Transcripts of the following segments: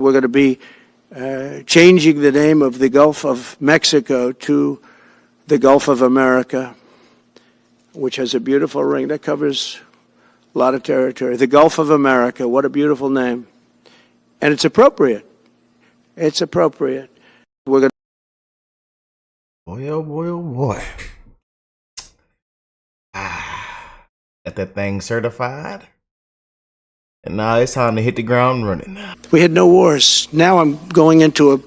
We're going to be changing the name of the Gulf of Mexico to the Gulf of America, which has a beautiful ring that covers a lot of territory. The Gulf of America, what a beautiful name. And it's appropriate. It's appropriate. We're going to... Boy, oh boy, oh boy. Got that thing certified. And now it's time to hit the ground running. We had no wars. Now I'm going into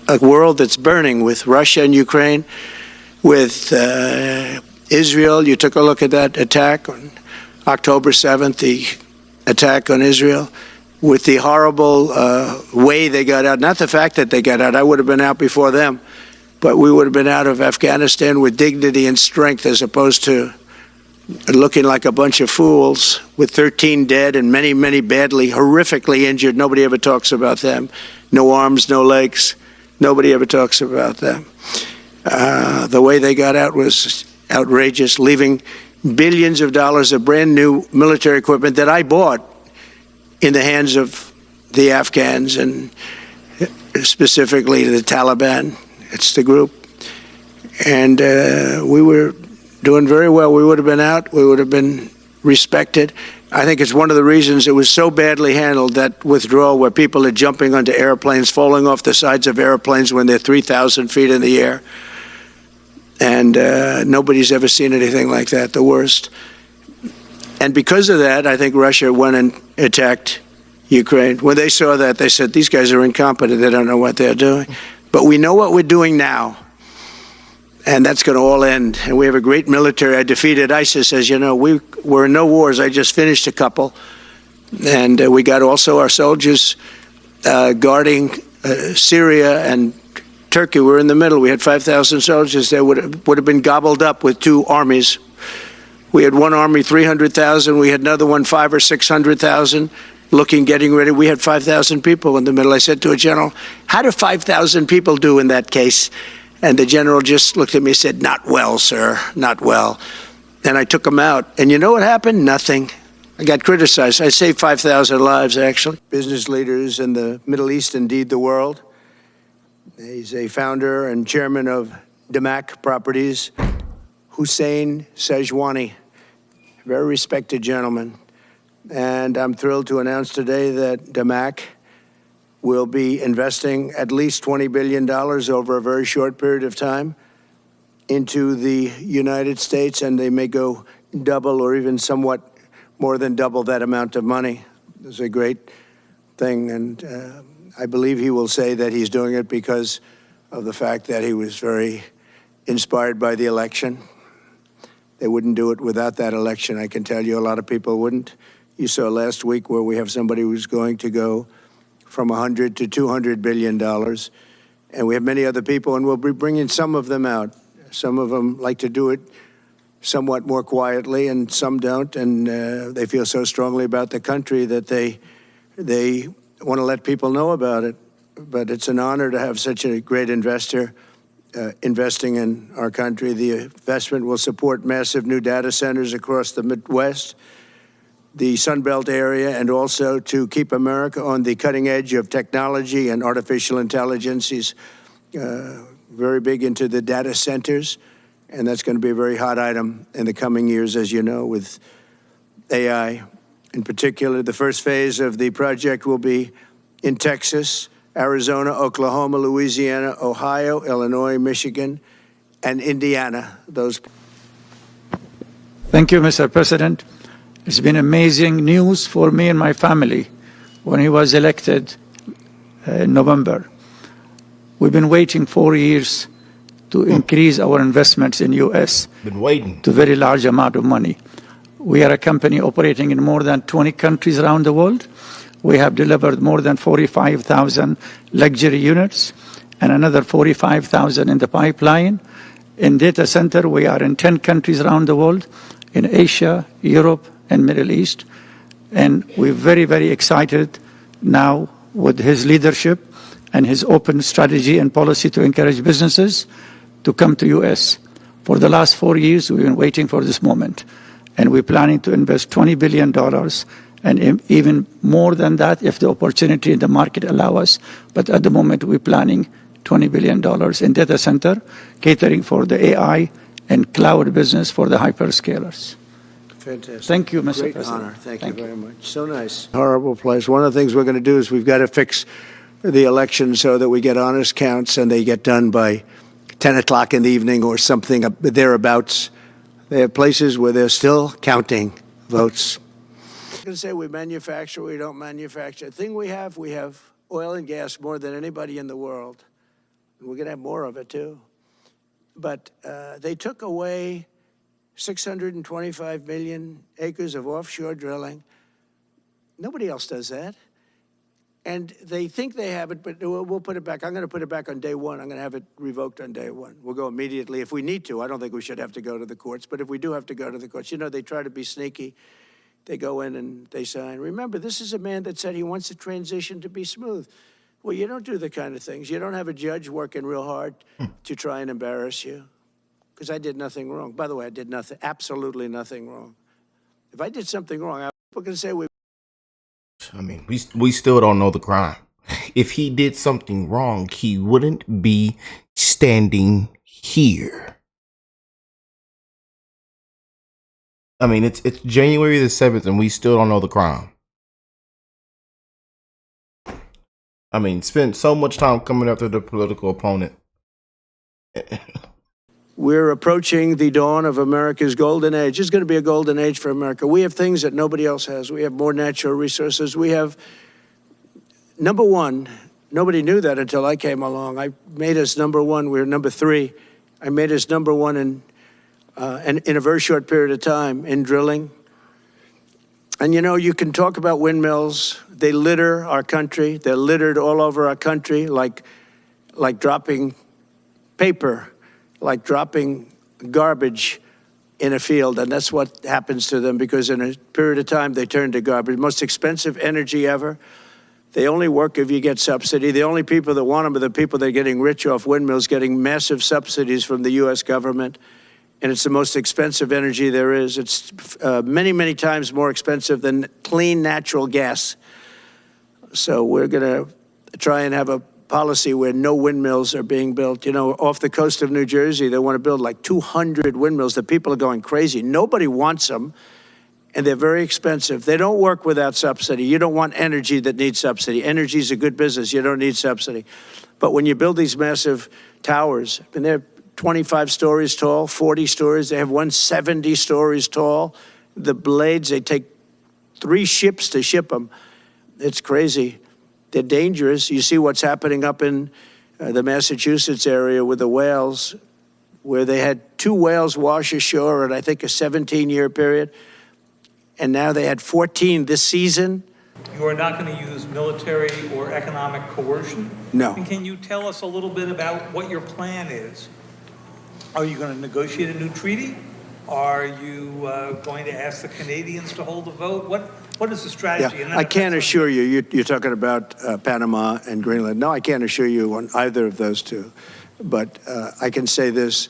a world that's burning with Russia and Ukraine, with Israel. You took a look at that attack on October 7th, the attack on Israel, with the horrible way they got out. Not the fact that they got out. I would have been out before them. But we would have been out of Afghanistan with dignity and strength, as opposed to looking like a bunch of fools with 13 dead and many, many badly, horrifically injured. Nobody ever talks about them. No arms, no legs. Nobody ever talks about them. The way they got out was outrageous, leaving billions of dollars of brand new military equipment that I bought in the hands of the Afghans, and specifically the Taliban. It's the group. And we were doing very well. We would have been out. We would have been respected. I think it's one of the reasons it was so badly handled, that withdrawal, where people are jumping onto airplanes, falling off the sides of airplanes when they're 3,000 feet in the air. And nobody's ever seen anything like that, the worst. And because of that, I think Russia went and attacked Ukraine. When they saw that, they said, these guys are incompetent. They don't know what they're doing. But we know what we're doing now. And that's going to all end. And we have a great military. I defeated ISIS, as you know. We're in no wars. I just finished a couple. And we got also our soldiers guarding Syria and Turkey. We're in the middle. We had 5,000 soldiers. They would have been gobbled up with two armies. We had one army, 300,000. We had another one, 500,000 or 600,000. Getting ready. We had 5,000 people in the middle. I said to a general, how do 5,000 people do in that case? And the general just looked at me and said, not well, sir, not well. And I took him out. And you know what happened? Nothing. I got criticized. I saved 5,000 lives, actually. Business leaders in the Middle East, indeed the world. He's a founder and chairman of Damac Properties, Hussein Sajwani, very respected gentleman. And I'm thrilled to announce today that Damac will be investing at least $20 billion over a very short period of time into the United States, and they may go double or even somewhat more than double that amount of money. It's a great thing, and I believe he will say that he's doing it because of the fact that he was very inspired by the election. They wouldn't do it without that election, I can tell you. A lot of people wouldn't. You saw last week where we have somebody who's going to go from $100 to $200 billion. And we have many other people, and we'll be bringing some of them out. Some of them like to do it somewhat more quietly, and some don't. And they feel so strongly about the country that they want to let people know about it. But it's an honor to have such a great investor investing in our country. The investment will support massive new data centers across the Midwest, the Sun Belt area, and also to keep America on the cutting edge of technology and artificial intelligence. He's very big into the data centers, and that's going to be a very hot item in the coming years, as you know, with AI. In particular, the first phase of the project will be in Texas, Arizona, Oklahoma, Louisiana, Ohio, Illinois, Michigan, and Indiana. Thank you, Mr. President. It's been amazing news for me and my family when he was elected in November. We've been waiting 4 years to increase our investments in U.S. Been waiting. To a very large amount of money. We are a company operating in more than 20 countries around the world. We have delivered more than 45,000 luxury units and another 45,000 in the pipeline. In data center, we are in 10 countries around the world, in Asia, Europe, and Middle East. And we're very, very excited now with his leadership and his open strategy and policy to encourage businesses to come to U.S. For the last 4 years, we've been waiting for this moment. And we're planning to invest $20 billion and even more than that if the opportunity in the market allow us. But at the moment, we're planning $20 billion in data center, catering for the AI and cloud business for the hyperscalers. Fantastic. Thank you, Mr. Great President. honor. Thank you very much. So nice. Horrible place. One of the things we're going to do is we've got to fix the election so that we get honest counts and they get done by 10 o'clock in the evening or something thereabouts. They have places where they're still counting votes. I'm going to say we manufacture, we don't manufacture. The thing we have oil and gas more than anybody in the world. We're going to have more of it, too. But they took away 625 million acres of offshore drilling. Nobody else does that. And they think they have it, but we'll put it back. I'm going to put it back on day one. I'm going to have it revoked on day one. We'll go immediately if we need to. I don't think we should have to go to the courts, but if we do have to go to the courts, you know, they try to be sneaky. They go in and they sign. Remember, this is a man that said he wants the transition to be smooth. Well, you don't do the kind of things. You don't have a judge working real hard to try and embarrass you. Because I did nothing wrong. By the way, I did nothing, absolutely nothing wrong. If I did something wrong, people can say we. I mean, we still don't know the crime. If he did something wrong, he wouldn't be standing here. I mean, it's January the 7th and we still don't know the crime. I mean, spent so much time coming after the political opponent. We're approaching the dawn of America's golden age. It's going to be a golden age for America. We have things that nobody else has. We have more natural resources. We have, number one, nobody knew that until I came along. I made us number one. We were number three. I made us number one in a very short period of time in drilling. And, you know, you can talk about windmills. They litter our country. They're littered all over our country like dropping paper, like dropping garbage in a field. And that's what happens to them because in a period of time, they turn to garbage. Most expensive energy ever. They only work if you get subsidy. The only people that want them are the people that are getting rich off windmills, getting massive subsidies from the U.S. government. And it's the most expensive energy there is. It's many, many times more expensive than clean natural gas. So we're going to try and have a policy where no windmills are being built. You know, off the coast of New Jersey, they want to build like 200 windmills. The people are going crazy. Nobody wants them, and they're very expensive. They don't work without subsidy. You don't want energy that needs subsidy. Energy is a good business. You don't need subsidy. But when you build these massive towers, and they're 25 stories tall, 40 stories, they have 170 stories tall. The blades, they take 3 ships to ship them. It's crazy. They're dangerous. You see what's happening up in the Massachusetts area with the whales, where they had 2 whales wash ashore in, I think, a 17-year period. And now they had 14 this season. You are not going to use military or economic coercion? No. And can you tell us a little bit about what your plan is? Are you going to negotiate a new treaty? Are you going to ask the Canadians to hold a vote? What is the strategy? Yeah, I can't assure you, you're talking about Panama and Greenland. No, I can't assure you on either of those two. But I can say this,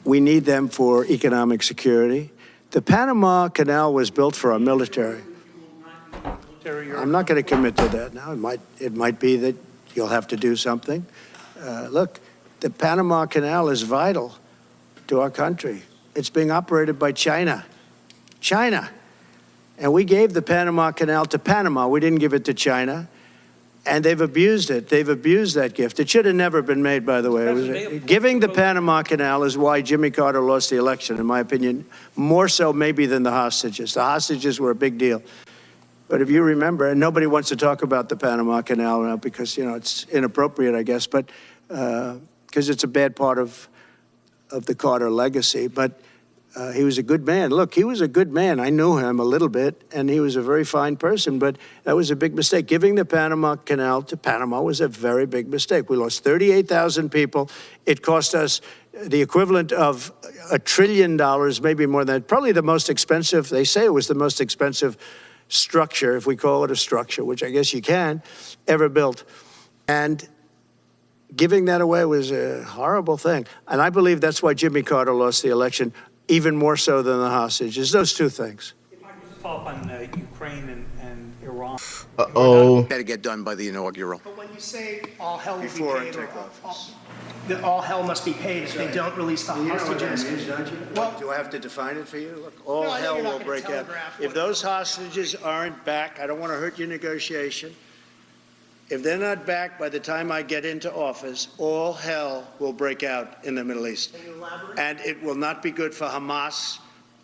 we need them for economic security. The Panama Canal was built for our military. I'm not going to commit to that now. It might be that you'll have to do something. Look, the Panama Canal is vital to our country. It's being operated by China. China. And we gave the Panama Canal to Panama. We didn't give it to China. And they've abused it. They've abused that gift. It should have never been made, by the way. Giving the Panama Canal is why Jimmy Carter lost the election, in my opinion, more so maybe than the hostages. The hostages were a big deal. But if you remember, and nobody wants to talk about the Panama Canal now because, you know, it's inappropriate, I guess, but because it's a bad part of the Carter legacy. But he was a good man. Look, he was a good man. I knew him a little bit, and he was a very fine person, but that was a big mistake. Giving the Panama Canal to Panama was a very big mistake. We lost 38,000 people. It cost us the equivalent of $1 trillion, maybe more than that. Probably the most expensive, they say it was the most expensive structure, if we call it a structure, which I guess you can, ever built. And giving that away was a horrible thing. And I believe that's why Jimmy Carter lost the election, even more so than the hostages. Those two things. If I could follow up on Ukraine and Uh-oh. Got to get done by the inaugural. But when you say all hell will be Before I paid, take office. that all hell must be paid if they don't release the hostages. Don't you? Well- Do I have to define it for you? Look, all No, I know hell you're not will gonna break out. telegraph If what- those hostages aren't back, I don't want to hurt your negotiation. If they're not back by the time I get into office, all hell will break out in the Middle East. Can you elaborate? And it will not be good for Hamas,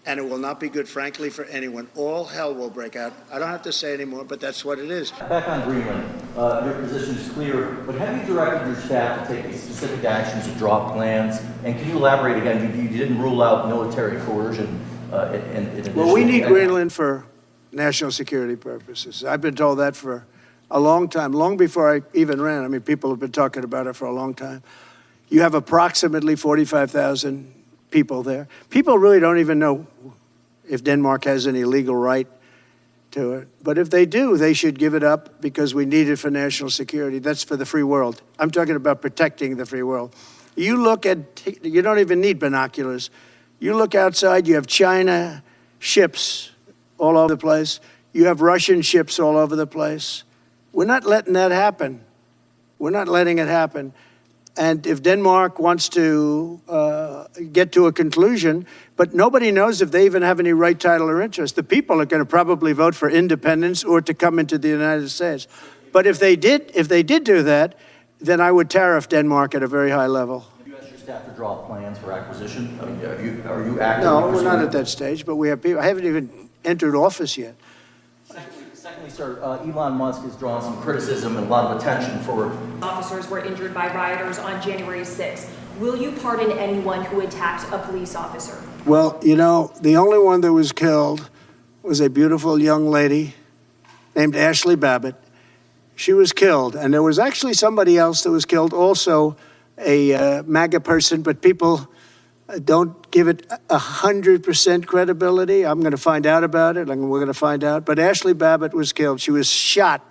and it will not be good, frankly, for anyone. All hell will break out. I don't have to say anymore, but that's what it is. Back on Greenland, your position is clear, but have you directed your staff to take specific actions to draw plans? And can you elaborate again? You didn't rule out military coercion in addition. Well, we need Greenland for national security purposes. I've been told that for a long time, long before I even ran. I mean, people have been talking about it for a long time. You have approximately 45,000 people there. People really don't even know if Denmark has any legal right to it. But if they do, they should give it up because we need it for national security. That's for the free world. I'm talking about protecting the free world. You look at, you don't even need binoculars. You look outside, you have China ships all over the place. You have Russian ships all over the place. We're not letting that happen. We're not letting it happen. And if Denmark wants to get to a conclusion, but nobody knows if they even have any right, title, or interest. The people are going to probably vote for independence or to come into the United States. But if they did do that, then I would tariff Denmark at a very high level. Have you asked your staff to draw plans for acquisition? I mean, are you actively No, we're not pursuing at that stage, but we have people. I haven't even entered office yet. Secondly, sir, Elon Musk has drawn some criticism and a lot of attention for Officers were injured by rioters on January 6th. Will you pardon anyone who attacked a police officer? Well, you know, the only one that was killed was a beautiful young lady named Ashley Babbitt. She was killed, and there was actually somebody else that was killed, also a MAGA person, but people don't give it 100% credibility. I'm going to find out about it, and we're going to find out. But Ashley Babbitt was killed. She was shot.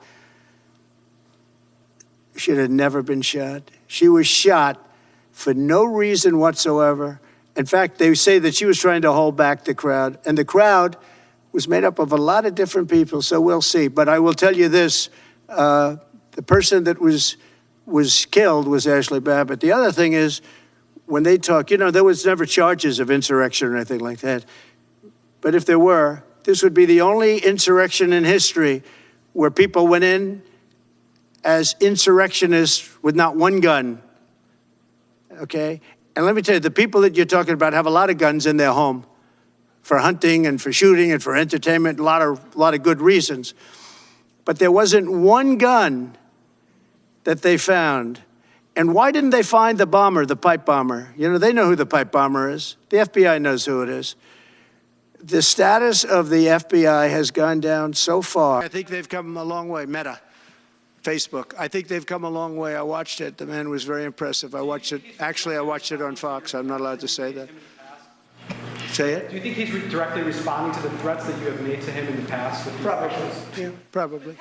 She had never been shot. She was shot for no reason whatsoever. In fact, they say that she was trying to hold back the crowd, and the crowd was made up of a lot of different people, so we'll see. But I will tell you this, the person that was killed was Ashley Babbitt. The other thing is, when they talk, you know, there was never charges of insurrection or anything like that. But if there were, this would be the only insurrection in history where people went in as insurrectionists with not one gun, okay? And let me tell you, the people that you're talking about have a lot of guns in their home for hunting and for shooting and for entertainment, a lot of good reasons. But there wasn't one gun that they found. And why didn't they find the bomber, the pipe bomber? You know, they know who the pipe bomber is. The FBI knows who it is. The status of the FBI has gone down so far. I think they've come a long way. Meta, Facebook. I think they've come a long way. I watched it. The man was very impressive. I watched it. Actually, I watched it on Fox. I'm not allowed to say that. Say it? Do you think he's directly responding to the threats that you have made to him in the past? With Probably. Yeah, probably.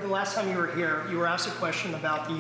The last time you were here, you were asked a question about the